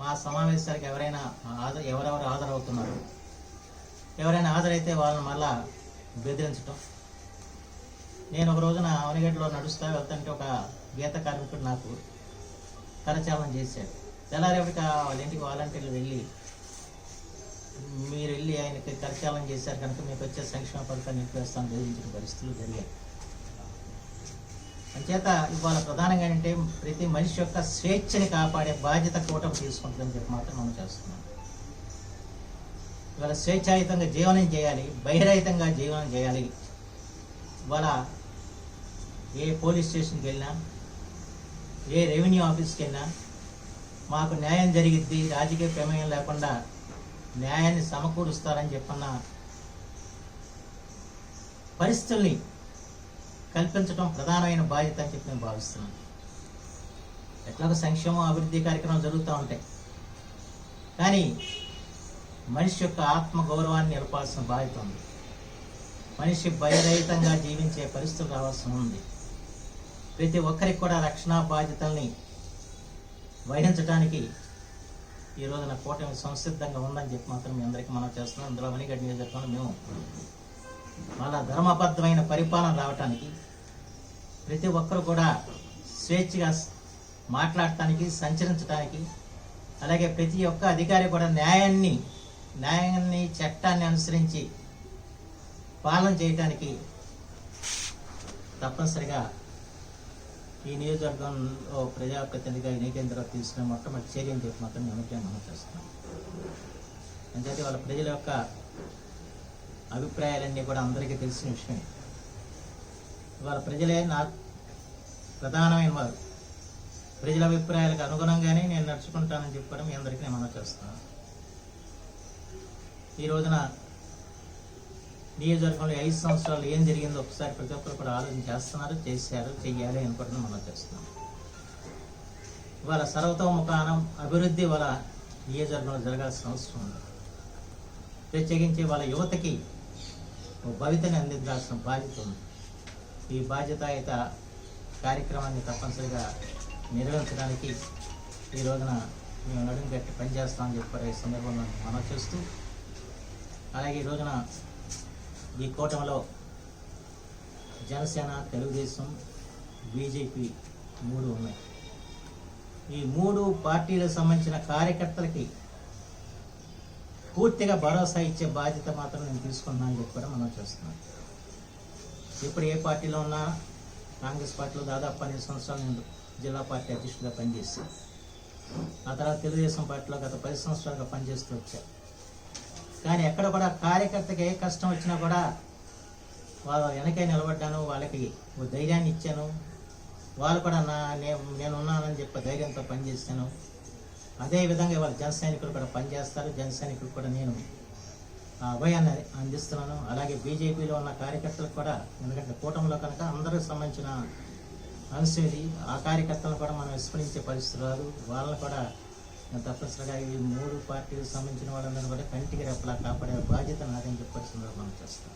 ఆ సమావేశాలకు ఎవరెవరు హాజరవుతున్నారు, ఎవరైనా హాజరైతే వాళ్ళని మళ్ళా బెదిరించడం. నేను ఒక రోజున అవనిగడ్డలో నడుస్తూ వెళ్తుంటే ఒక గీత కార్మికుడు నాకు కరచాలనం చేశాడు. తెల్లారేపటికి వాళ్ళ ఇంటికి వాలంటీర్లు వెళ్ళి, మీరు వెళ్ళి ఆయనకి కరచాలనం చేశారు కనుక మీకు వచ్చే సంక్షేమ పథకాన్ని నిలిపేస్తాను బెదిరించిన పరిస్థితులు జరిగాయి. అంచేత ఇవాళ ప్రధానంగా ఏంటంటే ప్రతి మనిషి యొక్క స్వేచ్ఛని కాపాడే బాధ్యత కూటమి తీసుకుంటుందని చెప్పి మాత్రం మనం చేస్తున్నాం. ఇవాళ స్వేచ్ఛాయుతంగా జీవనం చేయాలి, బహిరహితంగా జీవనం చేయాలి. ఇవాళ ఏ పోలీస్ స్టేషన్కి వెళ్ళినా, ఏ రెవెన్యూ ఆఫీస్కి వెళ్ళినా మాకు న్యాయం జరిగిద్ది, రాజకీయ ప్రమేయం లేకుండా న్యాయాన్ని సమకూరుస్తారని చెప్పన్న పరిస్థితుల్ని కల్పించడం ప్రధానమైన బాధ్యత అని చెప్పి నేను భావిస్తున్నాను. ఎట్లాగో సంక్షేమం అభివృద్ధి కార్యక్రమాలు జరుగుతూ ఉంటాయి, కానీ మనిషి యొక్క ఆత్మ గౌరవాన్ని నిలపాల్సిన బాధ్యత ఉంది. మనిషి భయరహితంగా జీవించే పరిస్థితులు రావాల్సి ఉంది. ప్రతి ఒక్కరికి కూడా రక్షణ బాధ్యతల్ని వహించడానికి ఈ రోజున కూటమి సంసిద్ధంగా ఉందని చెప్పి మాత్రం మీ అందరికీ మనం చేస్తున్నాం. అందులో అవనిగడ్డ నియోజకవర్గంలో మేము మళ్ళా ధర్మబద్ధమైన పరిపాలన రావటానికి, ప్రతి ఒక్కరు కూడా స్వేచ్ఛగా మాట్లాడటానికి, సంచరించడానికి, అలాగే ప్రతి ఒక్క అధికారి కూడా న్యాయాన్ని చట్టాన్ని అనుసరించి పాలన చేయటానికి తప్పనిసరిగా ఈ నియోజకవర్గంలో ప్రజాప్రతినిధిగా ఎన్నికైన తర్వాత తీసుకునే మొట్టమొదటి చర్య అని చెప్పి మాత్రం మనం చేస్తున్నాం. అంచేతే వాళ్ళ ప్రజల యొక్క అభిప్రాయాలన్నీ కూడా అందరికీ తెలిసిన విషయమే. ఇవాళ ప్రజలే నా ప్రధానమైన వారు. ప్రజల అభిప్రాయాలకు అనుగుణంగానే నేను నడుచుకుంటానని చెప్పడం మీ అందరికీ నేను మనం చేస్తున్నాను. ఈ రోజున నియోజకవర్గంలో 5 సంవత్సరాలు ఏం జరిగిందో ఒకసారి ప్రతి ఒక్కరు కూడా ఆలోచన చేస్తున్నారు, చెయ్యాలి అనుకుంటున్నాం, మనం చేస్తున్నాం. ఇవాళ సర్వతోముఖానం అభివృద్ధి వాళ్ళ నియోజకవర్గంలో జరగాల్సిన అవసరం ఉంది. ప్రత్యేకించి వాళ్ళ యువతకి భవితని అందించాల్సిన బాధ్యత ఉంది. ఈ బాధ్యతాయుత కార్యక్రమాన్ని తప్పనిసరిగా నిర్వహించడానికి ఈ రోజున మేము నడుము గట్టి పనిచేస్తామని చెప్పి ఈ సందర్భంలో మనం చేస్తూ, అలాగే ఈ రోజున ఈ కూటమిలో జనసేన, తెలుగుదేశం, బీజేపీ 3 ఉన్నాయి. ఈ 3 పార్టీలకు సంబంధించిన కార్యకర్తలకి పూర్తిగా భరోసా ఇచ్చే బాధ్యత మాత్రం నేను తీసుకున్నాను చెప్పి కూడా మనం చేస్తున్నాం. ఇప్పుడు ఏ పార్టీలో ఉన్నా, కాంగ్రెస్ పార్టీలో దాదాపు 12 సంవత్సరాలు నేను జిల్లా పార్టీ అధ్యక్షుడిగా పనిచేశాను. ఆ తర్వాత తెలుగుదేశం పార్టీలో గత 10 సంవత్సరాలుగా పనిచేస్తూ వచ్చా. కానీ ఎక్కడ కూడా కార్యకర్తకి ఏ కష్టం వచ్చినా కూడా వాళ్ళ వెనకే నిలబడ్డాను, వాళ్ళకి ఓ ధైర్యాన్ని ఇచ్చాను. వాళ్ళు కూడా నేనున్నానని చెప్పి ధైర్యంతో పనిచేశాను. అదేవిధంగా వాళ్ళ జన సైనికులు కూడా పనిచేస్తారు. జన సైనికులు కూడా నేను అభయాన్ని అందిస్తున్నాను. అలాగే బీజేపీలో ఉన్న కార్యకర్తలకు కూడా, ఎందుకంటే కూటమిలో కనుక అందరికి సంబంధించిన అంశం ఇది, ఆ కార్యకర్తలను కూడా మనం విస్మరించే పరిస్థితి రాదు. వాళ్ళని కూడా తప్పనిసరిగా ఈ 3 పార్టీలకు సంబంధించిన వాళ్ళందరూ కూడా కంటికి రెప్పలా కాపాడే బాధ్యత నాదని చెప్పాల్సిందిగా మనం చేస్తాం.